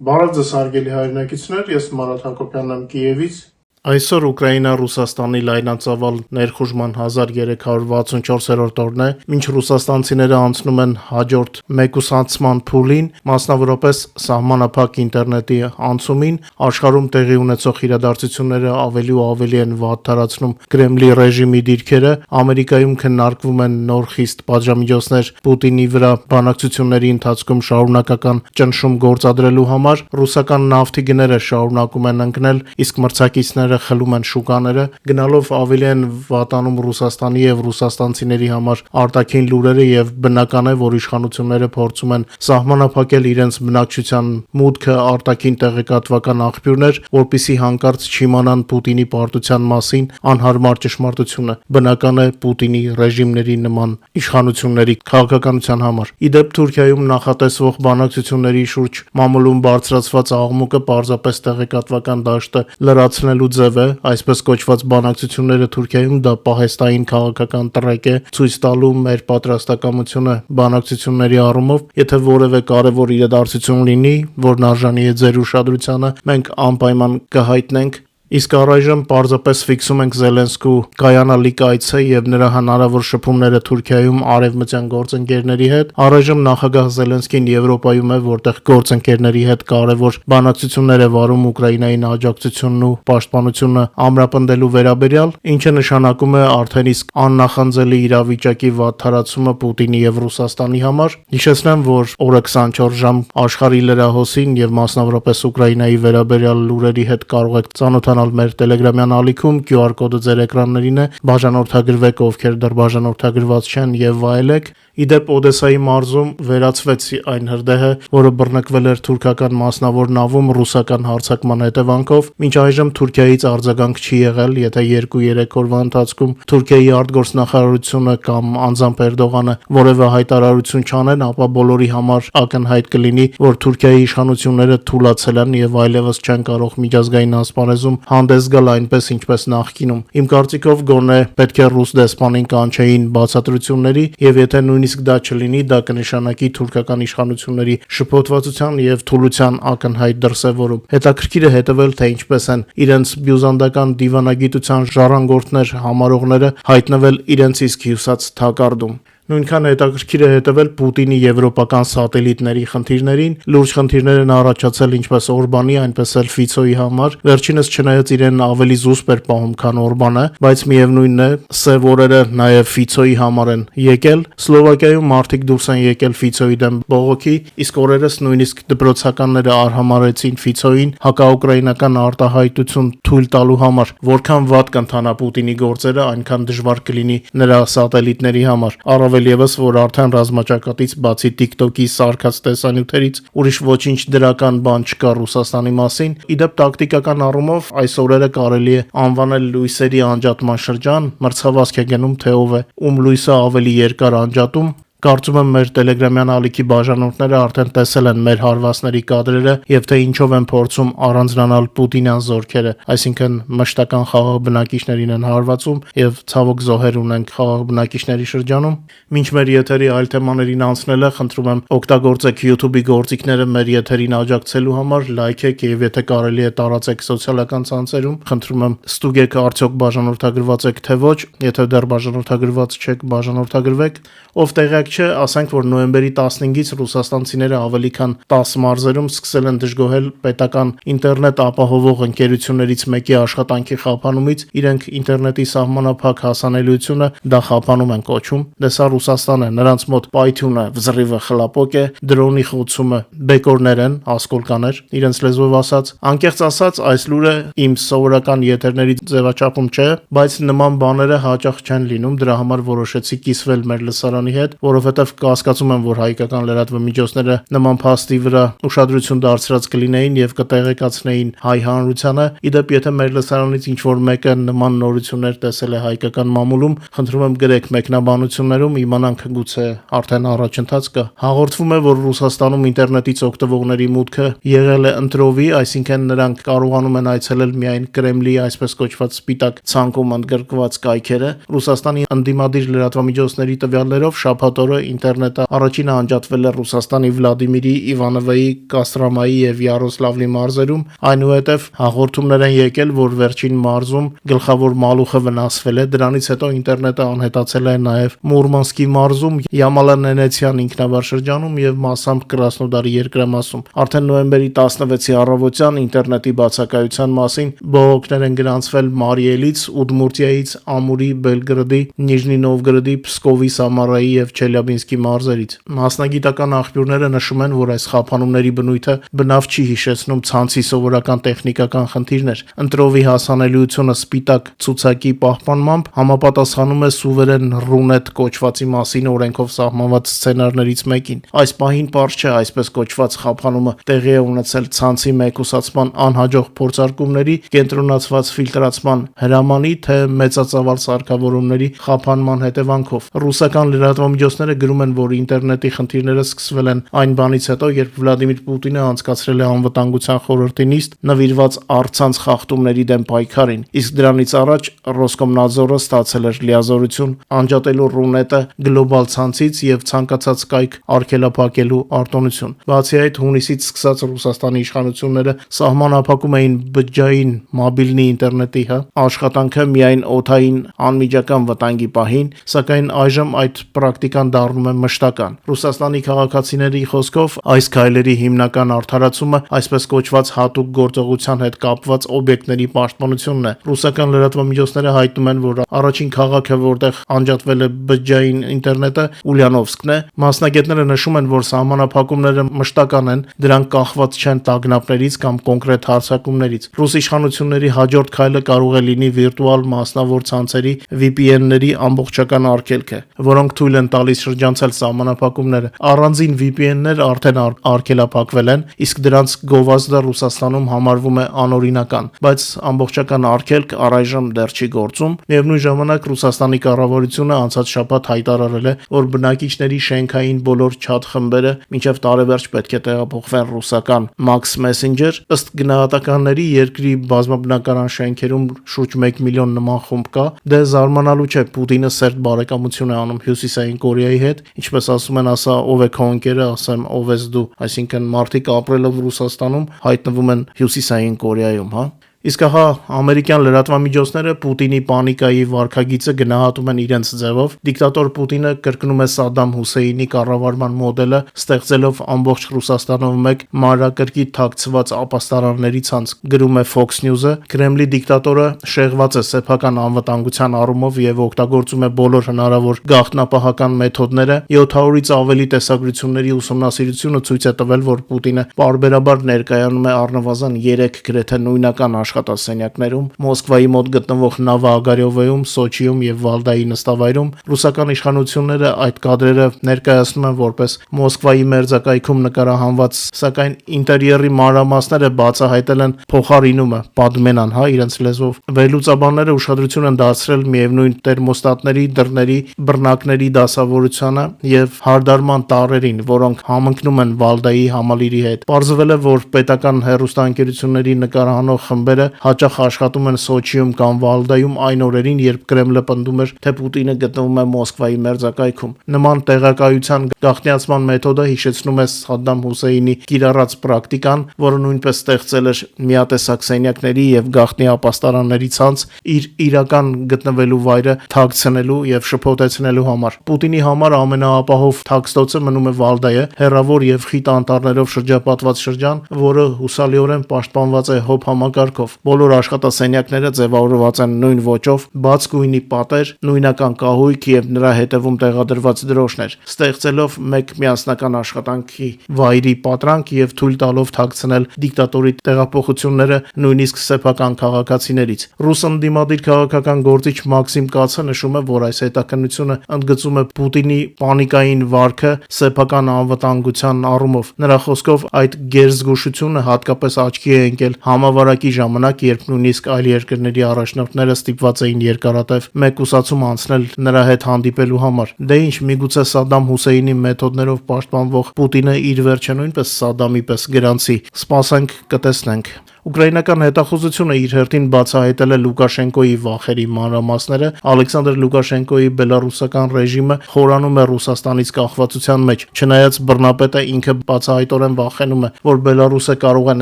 Բարև ձեզ հարգելի հայրենակիցներ, ես Մարատ Հակոբյանն եմ Կիևից։ Այսօր Ուկրաինա-Ռուսաստանի լայնածավալ ներխուժման 1364-րդ օրն է, մինչ ռուսաստանցիները անցնում են հաջորդ մեկուսացման փուլին, մասնավորապես սահմանափակ ինտերնետի անցումին, աշխարհում տեղի ունեցող իրադարձությունները ավելի ու ավելի են վատթարացնում Կրեմլի ռեժիմի դիրքերը, Ամերիկայում քննարկվում են նոր խիստ պատժամիջոցներ Պուտինի վրա բանակցությունների ընթացքում շարունակական ճնշում գործադրելու համար, ռուսական նավթի գները շարունակում են ընկնել, իսկ մրցակիցները խլում են շուկաները, գնալով ավելի են վատանում Ռուսաստանի եւ ռուսաստանցիների համար արտաքին լուրերը եւ բնական է, որ իշխանությունները փորձում են սահմանափակել իրենց բնակչության մուտքը արտաքին տեղեկատվական աղբյուրներ, որպիսի հանկարծ չիմանան Պուտինի պարտության մասին անհարմար ճշմարտությունը։ Բնական է Պուտինի ռեժիմների նման իշխանությունների քաղաքականության համար։ Իդեպ Թուրքիայում նախատեսվող բանակցությունների շուրջ մամուլում բարձրացված աղմուկը պարզապես տեղեկատվական դաշտը լրացնելու ձև է, այսպես կոչված բանակցությունները Թուրքիայում դա պահեստային քաղաքական տրեք է, ցույց տալու մեր պատրաստակամությունը բանակցությունների առումով, եթե որևէ կարևոր իրադարձություն լինի, որն արժանի է ձեր ուշադրությանը, մենք անպայման կհայտնենք։ Իսկ առայժմ պարզապես ֆիքսում ենք Զելենսկու կայանալի կայցը եւ նրա հնարավոր շփումները Թուրքիայում արևմտյան գործընկերների հետ։ Առայժմ նախագահ Զելենսկին Եվրոպայում է, որտեղ գործընկերների հետ կարևոր բանակցություններ է վարում Ուկրաինային աջակցությունն ու պաշտպանությունը ամրապնդելու վերաբերյալ, ինչը նշանակում է արդեն իսկ աննախանձելի իրավիճակի վատթարացումը Պուտինի եւ Ռուսաստանի համար։ Հիշեցնեմ, որ օրը 24 ժամ աշխարհի լրահոսին եւ մասնավորապես Ուկրաինայի վերաբերյալ լուրերի հետ կարող եք ծանոթանալ մեր Telegram-յան ալիքում, QR կոդը ձեր էկրաններին է, բաժանորդագրվեք, ովքեր դեռ բաժանորդագրված չեն եւ վայելեք։ Իդեպ Օդեսայի մարզում վերացվեց այն հրդեհը, որը բռնկվել էր թուրքական մասնավոր նավում ռուսական հարձակման հետևանքով։ Մինչ այժմ Թուրքիայից արձագանք չի եղել, եթե 2-3 օրվա ընթացքում Թուրքիայի արտգործնախարարությունը կամ անձամբ Էրդողանը որևէ հայտարարություն չանեն, ապա բոլորի համար ակնհայտ կլինի, որ Թուրքիայի իշխանությունները թուլացել են եւ այլևս չեն կարող միջազգային ասպարեզում հանդես գալ այնպես, ինչպես նախկինում։ Իմ կարծիքով գոնե պետք է ռուս դեսպանին կանչեին բացատրությունների, եւ եթե նույնիսկ դա չլինի, դա կնշանակի թուրքական իշխանությունների շփոթվածության եւ թուլության ակնհայտ դրսեւորում։ Հետաքրքիր է հետևել, թե ինչպես են իրենց բյուզանդական դիվանագիտության ժառանգորդներ համարողները հայտնվել իրենց իսկ հյուսած թակարդում։ Նույնքան հետաքրքիր է հետևել Պուտինի եվրոպական սատելիտների խնդիրներին։ Լուրջ խնդիրներ են առաջացել ինչպես Օրբանի, այնպես էլ Ֆիցոյի համար։ Վերջինս չնայած իրեն ավելի զուսպ էր պահում, քան Օրբանը, բայց միևնույնն է, սև օրերը նաև Ֆիցոյի համար են եկել։ Սլովակիայում մարդիկ դուրս են եկել Ֆիցոյի դեմ բողոքի, իսկ օրերս նույնիսկ դպրոցականները արհամարհեցին Ֆիցոյին հակաուկրաինական արտահայտություն թույլ տալու համար։ Որքան վատ կընթանա Պուտինի գործերը, այնքան դժվար կլինի նրա սատելիտների համար։ Առավել ևս, որ արդեն ռազմաճակատից բացի TikTok-ի սարքած տեսանյութերից ուրիշ ոչինչ դրական բան չկա Ռուսաստանի մասին։ Իդեպ տակտիկական առումով այս օրերը կարելի է անվանել լույսերի անջատման շրջան, մրցավազք է գնում, թե ով է ում լույսը ավելի երկար անջատում։ Կարծում եմ մեր Telegram-յան ալիքի բաժանորդները արդեն տեսել են մեր հարվածների կադրերը եւ թե ինչով են փորձում առանձնանալ Պուտինյան զորքերը, այսինքն մշտական խաղաղ բնակիչներին են հարվածում եւ ցավոք զոհեր ունենք խաղաղ բնակիչների շրջանում։ Մինչ մեր եթերի այլ թեմաներին անցնելը, խնդրում եմ օգտագործեք YouTube-ի գործիքները մեր եթերին աջակցելու համար, լայքեք եւ եթե կարելի է տարածեք սոցիալական ցանցերում։ Խնդրում եմ ստուգեք արդյոք բաժանորդագրված եք թե ոչ, եթե դեռ բաժանորդագրված չեք, բաժանորդագրվեք։ Ով տեղյակ չէ, ասենք որ նոյեմբերի 15-ից ռուսաստանցիները ավելի քան 10 մարզերում սկսել են դժգոհել պետական ինտերնետ ապահովող ընկերություններից մեկի աշխատանքի խափանումից, իրենք ինտերնետի սահմանափակ հասանելիությունը դա խափանում են կոչում։ Դե սա Ռուսաստան է, նրանց մոտ պայթյունը, վզռիվը խլապոկ է, դրոնի խոցումը բեկորներ են, ասկոլկաներ, իրենց լեզվով ասած։ Անկեղծ ասած, այս լուրը իմ սովորական եթերների ձևաչափում չէ, բայց նման բաները հաճախ չեն լինում, դրա համար որոշեցի կիսվել մեր լսարանի հետ, որովհետև կհասկացում եմ, որ հայկական լրատվամիջոցները նման փաստի վրա ուշադրություն դարձրած կլինեին եւ կտեղեկացնեին հայ հանրությանը։ Իդեպ, եթե մեր լսարանից ինչ-որ մեկը նման նորություններ տեսել է հայկական մամուլում, խնդրում եմ գրեք մեկնաբանություններում, իմանանք գուցե արդեն առաջընթաց կա։ Հաղորդվում է, որ Ռուսաստանում ինտերնետից օգտվողների մուտքը եղել է ընտրովի, այսինքն նրանք կարողանում են այցելել միայն Կրեմլի այսպես կոչված սպիտակ ցանկում ընդգրկված կայքերը։ Ռուսաստանի ընդդիմադիր լրատվամիջոցների տվյալներով շաբաթ օրը օրը ինտերնետը առաջինը անջատվել է Ռուսաստանի Վլադիմիրի, Իվանովոյի, Կոստրոմայի եւ Յարոսլավլի մարզերում, այնուհետև հաղորդումներ են եկել, որ վերջին մարզում գլխավոր մալուխը վնասվել է, դրանից հետո ինտերնետը անհետացել է նաեւ Մուրմանսկի մարզում, Յամալա-Նենեցյան ինքնավար շրջանում եւ մասամբ Կրասնոդարի երկրամասում։ Արդեն նոյեմբերի 16-ի առավոտյան ինտերնետի բացակայության մասին բողոքներ են գրանցվել Մարիելից, Ուդմուրտիայից, Ամուրի, Բելգրադի, Նիժնի Նովգրադի, Պսկովի, Սամարայի եւ Չելյաբինսկի մարզերից։ Մասնագիտական աղբյուրները նշում են, որ այս խափանումների բնույթը բնավ չի հիշեցնում ցանցի սովորական տեխնիկական խնդիրներ։ Ընտրովի հասանելիությունը սպիտակ ցուցակի պահպանմամբ համապատասխանում է սուվերեն Runet կոչվածի մասին օրենքով սահմանված սցենարներից մեկին։ Այս պահին պարզ չէ այսպես կոչված խափանումը տեղի է ունեցել ցանցի մեկուսացման անհաջող փորձարկումների, կենտրոնացված ֆիլտրացման հրամանի, թե մեծածավալ սարքավորումների խափանման հետևանքով։ Ռուսական լրատվամիջոցները գրում են, որ ինտերնետի խնդիրները սկսվել են այն բանից հետո, երբ Վլադիմիր Պուտինը անցկացրել է անվտանգության խորհրդի նիստ նվիրված առցանց խախտումների դեմ պայքարին, իսկ դրանից առաջ Ռոսկոմնadzորը ստացել էր լիազորություն անջատելու Runet-ը գլոբալ ցանցից եւ ցանկացած կայք արգելափակելու արտոնություն։ Բացի այդ, հունիսից սկսած Ռուսաստանի իշխանությունները սահմանափակում էին բջջային մոբիլնի ինտերնետի աշխատանքը միայն օդային անմիջական վտանգի պահին, սակայն այժմ այդ պրակտիկան դառնում է մշտական։ Ռուսաստանի քաղաքացիների խոսքով այս քայլերի հիմնական արդարացումը այսպես կոչված հատուկ գործողության հետ կապված օբյեկտների պաշտպանությունն է։ Ռուսական լրատվամիջոցները հայտնում են, որ առաջին քաղաքը, որտեղ անջատվել է բջջային ինտերնետը, Ուլյանովսկն է։ Մասնագետները նշում են, որ սահմանափակումները մշտական են, դրանք կախված չեն տագնապներից կամ կոնկրետ հարձակումներից։ Ռուս իշխանությունների հաջորդ քայլը կարող է լինի վիրտուալ մասնավոր ցանցերի VPN-ների ամբողջական արգելքը, որոնք թույլ են տալիս շրջանցել սահմանափակումները։ Առանձին VPN-ներ արդեն արգելափակվել են, իսկ դրանց գովազդը Ռուսաստանում համարվում է անօրինական, բայց ամբողջական արգելք առայժմ դեռ չի գործում։ Միևնույն ժամանակ Ռուսաստանի կառավարությունը անցած շաբաթ հայտարարել է, որ բնակիչների շենքային բոլոր չաթ խմբերը մինչև տարեվերջ պետք է տեղափոխվեն ռուսական Max Messenger։ Ըստ գնահատականների երկրի բազմաբնակարան շենքերում շուրջ 1 միլիոն նման խումբ կա։ Դե զարմանալու չէ, Պուտինը սերտ բարեկամություն է անում Հյուսիսային Կորեայի հետ, ինչպես ասում են, ասա ով է քո ընկերը, ասեմ ով ես դու, այսինքն մարդիկ ապրելով Ռուսաստանում հայտնվում են Հյուսիսային Կորեայում, Իսկ ահա ամերիկյան լրատվամիջոցները Պուտինի պանիկայի վարքագիծը գնահատում են իրենց ձևով։ Դիկտատոր Պուտինը կրկնում է Սադամ Հուսեյնի կառավարման մոդելը, ստեղծելով ամբողջ Ռուսաստանով մեկ մանրակրկիտ թաքցված ապաստարանների ցանց, գրում է Fox News-ը։ Կրեմլի դիկտատորը շեղված է սեփական անվտանգության առումով եւ օգտագործում է բոլոր հնարավոր գաղտնապահական մեթոդները։ 700-ից ավելի տեսագրությունների ուսումնասիրությունը ցույց է տվել, որ Պուտինը պարբերաբար ներկայանում է առնվազն 3 գրեթե նույնական աշխատասենյակներում, Մոսկվայի մոտ գտնվող Նավաագարյովոյում, Սոչիում եւ Վալդայի նստավայրում։ Ռուսական իշխանությունները այդ կադրերը ներկայացնում են որպես Մոսկվայի մերձակայքում նկարահանված, սակայն ինտերիերի մանրամասները բացահայտել են փոխարինումը, պատմենան, իրենց լեզվով։ Վերլուծաբանները ուշադրություն են դարձրել միևնույն տերմոստատների, դռների, բռնակների դասավորությանը եւ հարդարման տարրերին, որոնք համընկնում են Վալդայի համալիրի հետ։ Պարզվել է, որ պետական հեռուստաընկերությունների նկարահանող խմբերը հաճախ աշխատում են Սոչիում կամ Վալդայում այն օրերին, երբ Կրեմլը պնդում էր, թե Պուտինը գտնվում է Մոսկվայի մերձակայքում։ Նման տեղակայության գաղտնիացման մեթոդը հիշեցնում է Սադամ Հուսեյնի կիրառած պրակտիկան, որը նույնպես ստեղծել էր միատեսակ սենյակների եւ գաղտնի ապաստարանների ցանց իր իրական գտնվելու վայրը թաքցնելու եւ շփոթեցնելու համար։ Պուտինի համար ամենաապահով թաքստոցը մնում է Վալդայը, հեռավոր եւ խիտ անտառներով շրջապատված շրջան, որը հուսալիորեն պաշտպանված է հոբ համակարգով։ Բոլոր աշխատասենյակները ձևավորված են նույն ոճով, բաց գույնի պատեր, նույնական կահույք եւ նրա հետևում տեղադրված դրոշներ, ստեղծելով մեկ միասնական աշխատանքի վայրի պատրանք եւ թույլ տալով թաքցնել դիկտատորի տեղափոխությունները նույնիսկ սեփական քաղաքացիներից։ Ռուս ընդդիմադիր քաղաքական գործիչ Մաքսիմ Կացը նշում է, որ այս հետաքննությունը ընդգծում է Պուտինի պանիկային վարքը սեփական անվտանգության առումով։ Նրա խոսքով այդ գերզգուշությունը հատկապես աչքի է ընկել համավարակի ժամանակ, երբ նույնիսկ այլ երկրների առաջնորդները ստիպված էին երկարատև մեկուսացում անցնել նրա հետ հանդիպելու համար։ Դե ինչ, միգուցե Սադամ Հուսեյնի մեթոդներով պաշտպանվող Պուտինը իր վերջը նույնպես Սադամի պես գրանցի։ Սպասենք, կտեսնենք։ Ուկրաինական հետախուզությունը իր հերթին բացահայտել է Լուկաշենկոյի վախերի մանրամասները։ Ալեքսանդր Լուկաշենկոյի բելարուսական ռեժիմը խորանում է Ռուսաստանից կախվածության մեջ, չնայած բռնապետը ինքը բացահայտորեն վախենում է, որ Բելարուսը կարող է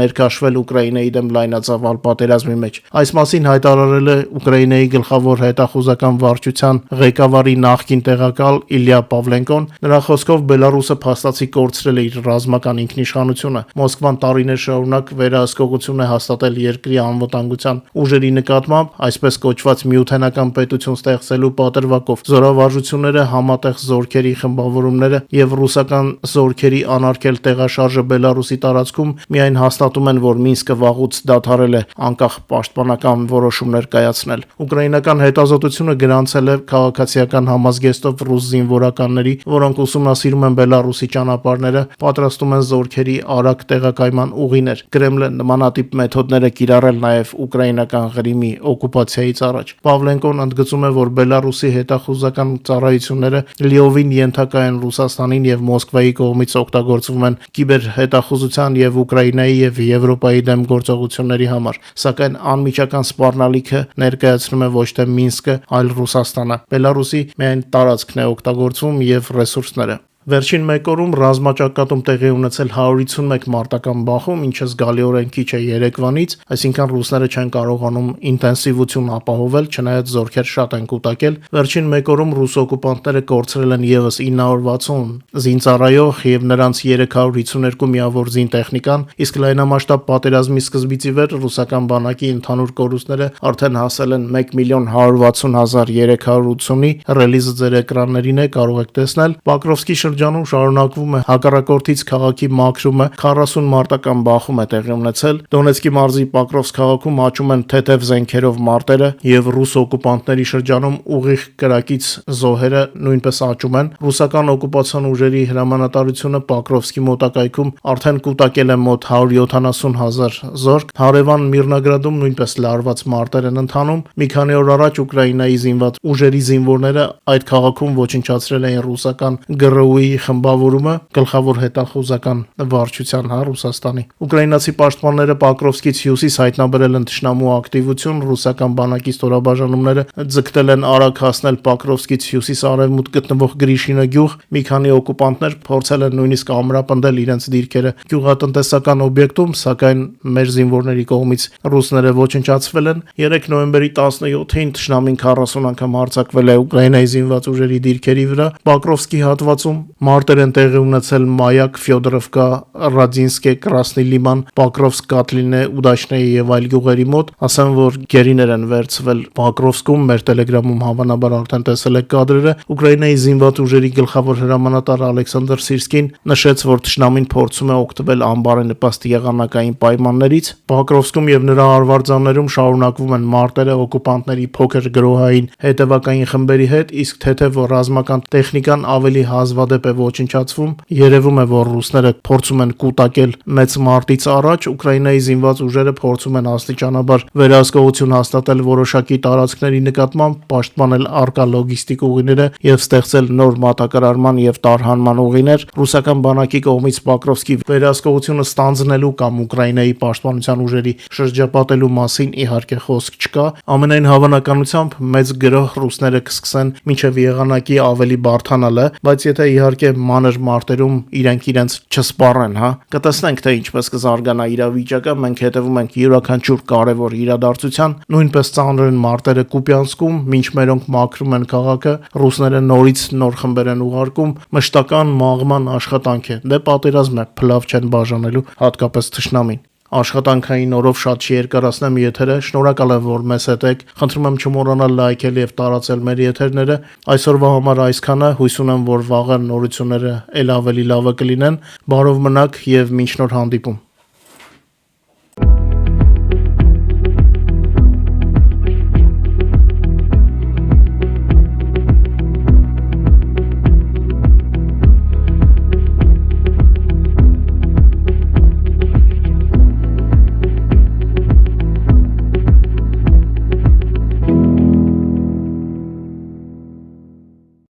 ներքաշվել Ուկրաինայի դեմ լայնածավալ պատերազմի մեջ։ Այս մասին հայտարարել է Ուկրաինայի գլխավոր հետախուզական վարչության ղեկավարի նախկին տեղակալ Իլյա Պավլենկոն։ Նրա խոսքով Բելարուսը փաստացի կորցրել է իր ռազմական ինքնիշխանությունը։ Մոսկվան տարիներ շարունակ վերահսկողություն է հաստատել երկրի անվտանգության ուժերի նկատմամբ, այսպես կոչված միութենական պետություն ստեղծելու պատրվակով։ Զորավարժությունները, համատեղ զորքերի խմբավորումները եւ ռուսական զորքերի անարգել տեղաշարժը Բելարուսի տարածքում միայն հաստատում են, որ Մինսկը վաղուց դադարել է անկախ պաշտպանական որոշումներ կայացնել։ Ուկրաինական հետազոտությունը գրանցել է քաղաքացիական համազգեստով ռուս զինվորականների, որոնք ուսումնասիրում են Բելարուսի ճանապարհները, պատրաստում են զորքերի արագ տեղակայման ուղիներ։ Կրեմլը նմանատիպ մեթոդներ է կիրառել նաև ուկրաինական Ղրիմի օկուպացիայից առաջ։ Պավլենկոն ընդգծում է, որ Բելարուսի հետախուզական ծառայությունները լիովին ենթակա են Ռուսաստանին եւ Մոսկվայի կողմից օգտագործվում են կիբերհետախուզության եւ Ուկրաինայի եւ Եվրոպայի դեմ գործողությունների համար, սակայն անմիջական սպառնալիքը ներկայացնում է ոչ թե Մինսկը, այլ Ռուսաստանը։ Բելարուսի միայն տարածքն է օգտագործվում եւ ռեսուրսները։ Վերջին մեկ օրում ռազմաճակատում տեղի ունեցել 151 մարտական բախում, ինչը զգալիորեն քիչ է երեկվանից, այսինքն ռուսները չեն կարողանում ինտենսիվություն ապահովել, չնայած զորքեր շատ են կուտակել։ Վերջին մեկ օրում ռուս օկուպանտները կորցրել են եւս 960 զինծառայող եւ նրանց 352 միավոր զինտեխնիկան, իսկ լայնամասշտաբ պատերազմի սկզբից ի վեր ռուսական բանակի ընդհանուր կորուստները արդեն հասել են 1,160,380-ի, ռելիզը ձեր էկրաններին է, կարող եք տեսնել։ Պոկրովսկի շրջանում շարունակվում է հակառակորդից քաղաքի մաքրումը, 40 մարտական բախում է տեղի ունեցել։ Դոնեցկի մարզի Պոկրովսկ քաղաքում աճում են թեթև զենքերով մարտերը եւ ռուս օկուպանտների շրջանում ուղիղ կրակից զոհերը նույնպես աճում են։ Ռուսական օկուպացիոն ուժերի հրամանատարությունը Պոկրովսկի մոտակայքում արդեն կուտակել է մոտ 170,000 զորք։ Հարևան Միրնոգրադում նույնպես լարված մարտեր են ընթանում։ Մի քանի օր առաջ Ուկրաինայի զինված ուժերի զինվորները այդ քաղաքում ոչնչացրել էին ռուսական ԳՌՈՒ-ի խմբավորումը, գլխավոր հետախուզական վարչության Ռուսաստանի։ Ուկրաինացի պաշտպանները Պոկրովսկից հյուսիս հայտնաբերել են թշնամու ակտիվություն, ռուսական բանակի ստորաբաժանումները ձգտել են արագ հասնել Պոկրովսկից հյուսիս-արևմուտք գտնվող Գրիշինը գյուղ, մի քանի օկուպանտներ փորձել են նույնիսկ ամրապնդել իրենց դիրքերը գյուղատնտեսական օբյեկտում, սակայն մեր զինվորների կողմից ռուսները ոչնչացվել են։ 3 նոյեմբերի 17-ին թշնամին 40 անգամ հարձակվել է Ուկրաինայի զինված ուժերի դիրքերի վրա։ Պոկրովսկի հատվածում մարտեր են տեղի ունեցել Մայակ, Ֆյոդորովկա, Ռադինսկե, Կրասնի Լիման, Պոկրովսկ, Կատլինե, Ուդաշնեի եւ այլ գյուղերի մոտ։ Ասեմ, որ գերիներ են վերցվել Պոկրովսկում, մեր տելեգրամում հավանաբար արդեն տեսել եք կադրերը։ Ուկրաինայի զինված ուժերի գլխավոր հրամանատար Ալեքսանդր Սիրսկին նշեց, որ թշնամին փորձում է օգտվել անբարենպաստ եղանակային պայմաններից։ Պոկրովսկում եւ նրա արվարձաններում շարունակվում են մարտերը օկուպանտների փոքր գրոհային հետևակային խմբերի հետ, իսկ թեթև ռազմական տեխնիկան ավելի հազվադեպ է ոչնչացվում։ Երևում է, որ ռուսները փորձում են կուտակել մեծ մարտից առաջ, Ուկրաինայի զինված ուժերը փորձում են աստիճանաբար վերահսկողություն հաստատել որոշակի տարածքների նկատմամբ, պաշտպանել առկա լոգիստիկ ուղիները եւ ստեղծել նոր մատակարարման եւ տարհանման ուղիներ։ Ռուսական բանակի կողմից Պոկրովսկի վերահսկողությունը ստանձնելու կամ Ուկրաինայի պաշտպանության ուժերի շրջապատելու մասին իհարկե խոսք չկա։ Ամենայն հավանականությամբ մեծ գրոհ ռուսները կսկսեն մինչև եղանակի ավելի բարդանալը, բայց եթե իհարկե մանր մարտերում իրենց չսպառեն, կտեսնենք թե ինչպես կզարգանա իրավիճակը։ Մենք հետևում ենք յուրաքանչյուր կարևոր իրադարձության, նույնպես ծանր են մարտերը Կուպյանսկում, մինչ մերոնք մաքրում են քաղաքը, ռուսները նորից նոր խմբեր են ուղարկում, մշտական մաղման աշխատանք է։ Դե պատերազմ է, փլավ չեն բաժանելու, հատկապես թշնամին։ Աշխատանքային օրով շատ չերկարացնեմ եթերը, շնորհակալ եմ, որ մեզ հետ եք, խնդրում եմ չմոռանալ լայքել եւ տարածել մեր եթերները, այսօրվա համար այսքանը, հույս ունեմ, որ վաղը նորությունները ել ավելի լավը կլինեն, բարով մնաք եւ մինչ նոր հանդիպում։